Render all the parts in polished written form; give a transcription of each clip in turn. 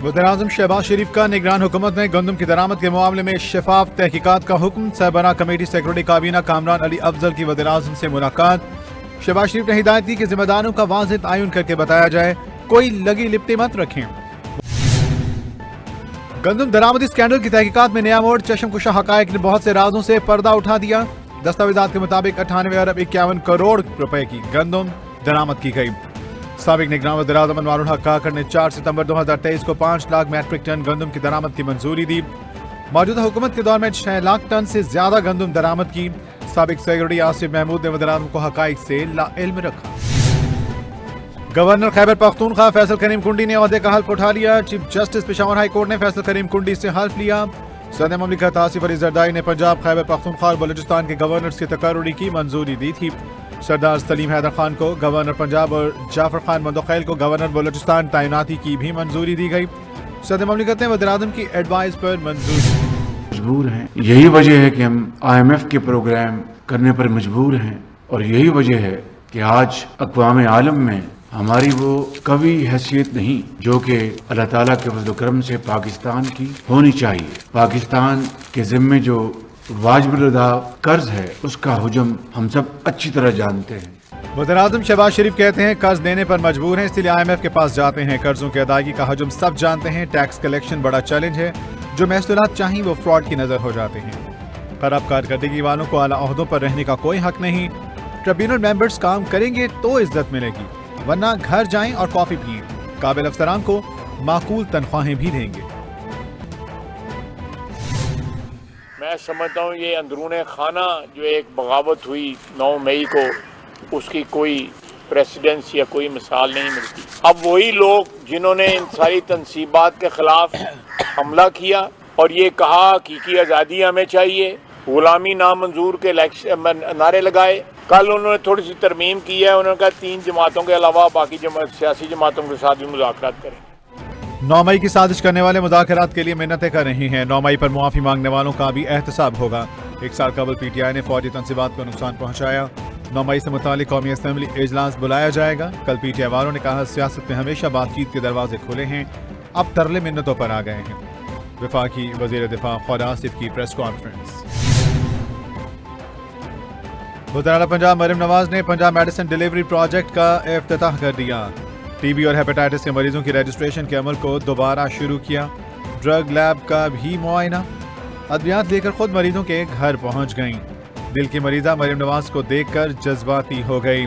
वज़ीर-ए-आज़म शहबाज शरीफ का निगरान हुकूमत ने गंदम की दरामद के मामले में शफाफ तहकीकात का हुक्म। सरबराह कमेटी सेक्रेटरी काबीना कामरान अली अफजल की वज़ीर-ए-आज़म से मुलाकात। शहबाज शरीफ ने हिदायत की कि जिम्मेदारों का वाज़ेह तयन करके बताया जाए, कोई लगी लिपटी मत रखें। गंदम दरामदी स्कैंडल की तहकीकात में नया मोड़। चश्मकुशा हकायक ने बहुत से राजों से पर्दा उठा दिया। दस्तावेजात के मुताबिक 98 अरब 51 करोड़ रुपए की गंदम दरामद की गई। साबिक निगरान वज़ीर-ए-आज़म अनवारुल हक काकड़ ने 4 सितंबर 2023 को 5 लाख मैट्रिक टन गंदम की दरामद की मंजूरी दी। मौजूदा हुकूमत के दौर में 6 लाख टन से ज्यादा गंदम दरामद की। साबिक सेक्रेटरी आसिफ महमूद ने वज़ीर-ए-आज़म को हकाइक से लाइल्म रखा। गवर्नर खैबर पख्तूनख्वा फैसल करीम कुंडी ने ओहदे का हल्फ उठा लिया। Chief justice Peshawar high court ने फैसल करीम कुंडी से हल्फ लिया। सदर ममलिकत आसिफ अली जरदारी ने पंजाब खैबर पख्तूनख्वा और बलूचिस्तान के गवर्नर्स की तकर्रुरी की मंजूरी दी थी। सरदार सलीम हैदर खान को गवर्नर पंजाब और जाफर खान मंदोखैल को गवर्नर बलूचिस्तान तैनाती की भी मंजूरी दी गई। सदर ममलिकत ने वज़ीर-ए-आज़म की एडवाइस पर मंजूरी मजबूर हैं। यही वजह है कि हम IMF के प्रोग्राम करने पर मजबूर हैं और यही वजह है कि आज अक़वाम आलम में हमारी वो कभी हैसियत नहीं जो कि अल्लाह ताला के फज़ल करम से पाकिस्तान की होनी चाहिए। पाकिस्तान के ज़िम्मे जो वाजिब-उल-अदा कर्ज है उसका हुजम हम सब अच्छी तरह जानते हैं। वज़ीर-ए-आज़म शहबाज शरीफ कहते हैं कर्ज देने पर मजबूर हैं, इसलिए IMF के पास जाते हैं। कर्जों की अदायगी का हजम सब जानते हैं। टैक्स कलेक्शन बड़ा चैलेंज है। जो महसूलात चाहिए वो फ्रॉड की नजर हो जाते हैं। खराब कारकर्दगी वालों को आला ओहदों पर रहने का कोई हक नहीं। ट्रिब्यूनल मेंबर्स काम करेंगे तो इज्जत मिलेगी, वरना घर जाएं और कॉफी पिएं। काबिल अफसरान को माकूल तनख्वाहें भी देंगे। मैं समझता हूँ ये अंदरूने खाना जो एक बगावत हुई 9 मई को, उसकी कोई प्रेसिडेंस या कोई मिसाल नहीं मिलती। अब वही लोग जिन्होंने इन सारी तनसीबात के खिलाफ हमला किया और ये कहा हकीकी आज़ादी हमें चाहिए, गुलामी नामंजूर के नारे लगाए। कल उन्होंने थोड़ी सी तरमीम की है, उन्होंने कहा 3 जमातों के अलावा बाकी सियासी जमातों के साथ भी मुज़ाकरात करें। 9 मई की साजिश करने वाले मुज़ाकरात के लिए मिन्नतें कर रही हैं। 9 मई पर मुआफ़ी मांगने वालों का भी एहतसाब होगा। 1 साल कबल PTI ने फौजी तनसीबात को नुकसान पहुँचाया। 9 मई से मुतालिक कौमी असम्बली इजलास बुलाया जाएगा। कल PTI वालों ने कहा सियासत में हमेशा बातचीत के दरवाजे खुले हैं, अब तरले मिन्नतों पर आ गए हैं। वफाकी वज़ीर दिफा ख्वाजा आसिफ की प्रेस कॉन्फ्रेंस। वज़ीर-ए-आला पंजाब मरीम नवाज ने पंजाब मेडिसिन डिलीवरी प्रोजेक्ट का इफ्तिताह कर दिया। TB और हेपेटाइटिस के मरीजों की रजिस्ट्रेशन के अमल को दोबारा शुरू किया। ड्रग लैब का भी मुआयना। अद्वियात लेकर खुद मरीजों के घर पहुंच गईं। दिल की मरीजा मरीम नवाज को देखकर जज्बाती हो गई।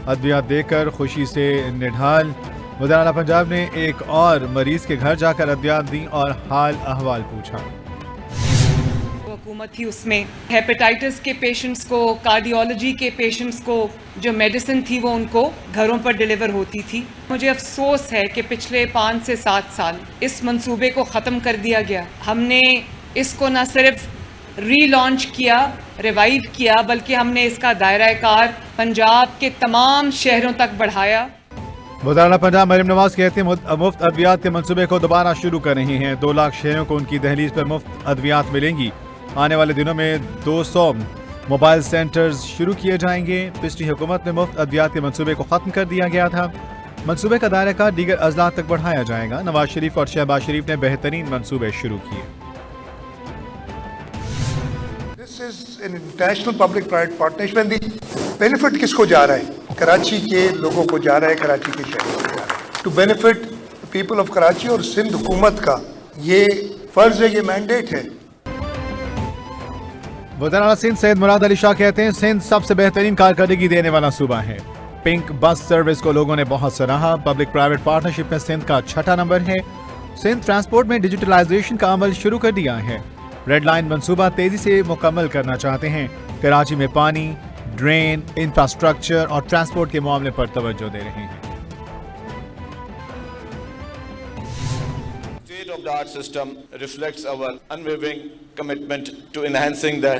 अद्वियात देखकर खुशी से निढाल। वज़ीर-ए-आला पंजाब ने एक और मरीज के घर जाकर अद्वियात दी और हाल अहवाल पूछा। हुकूमत थी उसमें हेपेटाइटिस के पेशेंट्स को, कार्डियोलॉजी के पेशेंट्स को जो मेडिसिन थी वो उनको घरों पर डिलीवर होती थी। मुझे अफसोस है कि पिछले 5 से 7 साल इस मंसूबे को ख़त्म कर दिया गया। हमने इसको न सिर्फ रीलॉन्च किया, रिवाइव किया, बल्कि हमने इसका दायरा कार पंजाब के तमाम शहरों तक बढ़ाया। वज़ीर-ए-आला पंजाब मरीम नवाज कहते हैं मुफ्त अद्वियात के मंसूबे को दोबारा शुरू कर रही हैं। 2 लाख शहरों को उनकी दहलीज पर मुफ्त अद्वियात मिलेंगी। आने वाले दिनों में 200 मोबाइल सेंटर्स शुरू किए जाएंगे। पिछली हुकूमत में मुफ्त अद्वियात के मंसूबे को ख़त्म कर दिया गया था। मंसूबे का दायरा कार दीगर अजला तक बढ़ाया जाएगा। नवाज शरीफ और शहबाज शरीफ ने बेहतरीन मंसूबे शुरू किए। This is an international public-private partnership and the benefit किसको जा रहा है? कराची के लोगों को जा रहा है, कराची के शहरों को जा रहा है। To benefit the people of Karachi और सिंध हुकूमत का ये फर्ज है, ये मैंडेट है। वज़ीर-ए-आला सिंध सैयद मुराद अली शाह कहते हैं सिंध सबसे बेहतरीन कारकर्दगी देने वाला सूबा है। पिंक बस सर्विस को लोगों ने बहुत सराहा। पब्लिक प्राइवेट पार्टनरशिप में सिंध का 6ठा नंबर है। सिंध ट्रांसपोर्ट में डिजिटलाइजेशन का अमल शुरू कर दिया है। रेड लाइन मंसूबा तेजी से मुकम्मल करना चाहते हैं। कराची में पानी, ड्रेन, इंफ्रास्ट्रक्चर और ट्रांसपोर्ट के मामले पर तवज्जो दे रहे हैं। State-of-the-art system reflects our unwavering commitment to enhancing the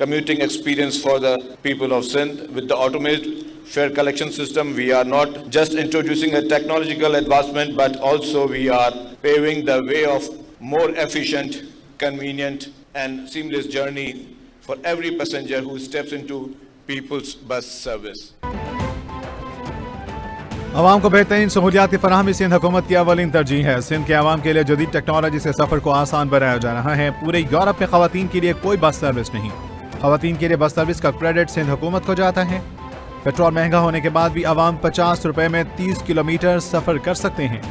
commuting experience for the people of Sindh. With the automated fare collection system, we are not just introducing a technological advancement, but also we are paving the way of more efficient, convenient and seamless journey for every passenger who steps into people's bus service. عوام کو بہترین سہولیات کی فراہمی سندھ حکومت کی اولین ترجیح ہے. سندھ کے عوام کے لیے جدید ٹیکنالوجی سے سفر کو آسان بنایا جا رہا ہے. پورے یورپ میں خواتین کے لیے کوئی بس سروس نہیں. خواتین کے لیے بس سروس کا کریڈٹ سندھ حکومت کو جاتا ہے. پیٹرول مہنگا ہونے کے بعد بھی عوام 50 روپے میں 30 کلومیٹر سفر کر سکتے ہیں.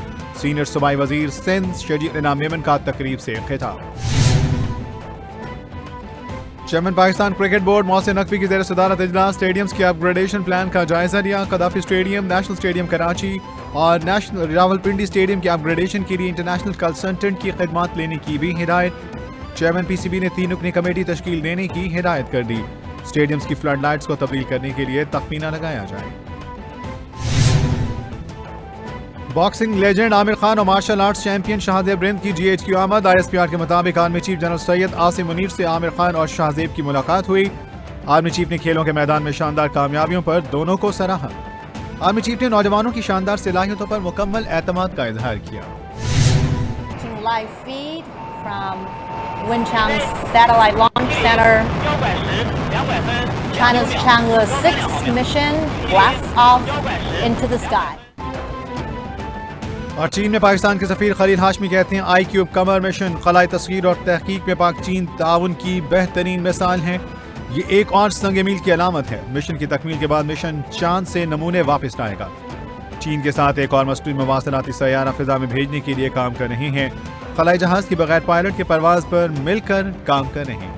سینئر صوبائی وزیر سندھ شجیع انعام میمن کا تقریب سے خطاب. Chairman Pakistan cricket board Mohsin Naqvi کی زیر صدارت اجلاس اسٹیڈیمز کے اپ گریڈیشن پلان کا جائزہ لیا. Gaddafi stadium, national stadium Karachi اور نیشنل راولپنڈی اسٹیڈیم کے اپ گریڈیشن کے لیے انٹرنیشنل کنسلٹنٹ کی خدمات لینے کی بھی ہدایت. چیئرمین پی سی بی نے 3 رکنی کمیٹی تشکیل دینے کی ہدایت کر دی. اسٹیڈیمز کی فلڈ لائٹس کو تبدیل کرنے کے لیے تخمینہ لگایا جائے. باکسنگ لیجنڈ عامر خان اور مارشل آرٹس چیمپئن شاہزیب رند کی جی ایچ کی آمد. آئی ایس پی آر کے مطابق army chief general Syed Asim Munir سے عامر خان اور شاہزیب کی ملاقات ہوئی. آرمی چیف نے کھیلوں کے میدان میں شاندار کامیابیوں پر دونوں کو سراہا. آرمی چیف نے نوجوانوں کی شاندار صلاحیتوں پر مکمل اعتماد کا اظہار کیا. Live feed from Wenchang Satellite Launch Center. China's Chang'e 6 mission blasts off into the sky. اور چین میں پاکستان کے سفیر خلیل ہاشمی کہتے ہیں آئی کیوب قمر مشن خلائی تصویر اور تحقیق میں پاک چین تعاون کی بہترین مثال ہے. یہ ایک اور سنگ میل کی علامت ہے. مشن کی تکمیل کے بعد مشن چاند سے نمونے واپس لائے گا. چین کے ساتھ ایک اور مصنوعی مواصلاتی سیارہ فضا میں بھیجنے کے لیے کام کر رہے ہیں. خلائی جہاز کی بغیر پائلٹ کی پرواز پر مل کر کام کر رہے ہیں.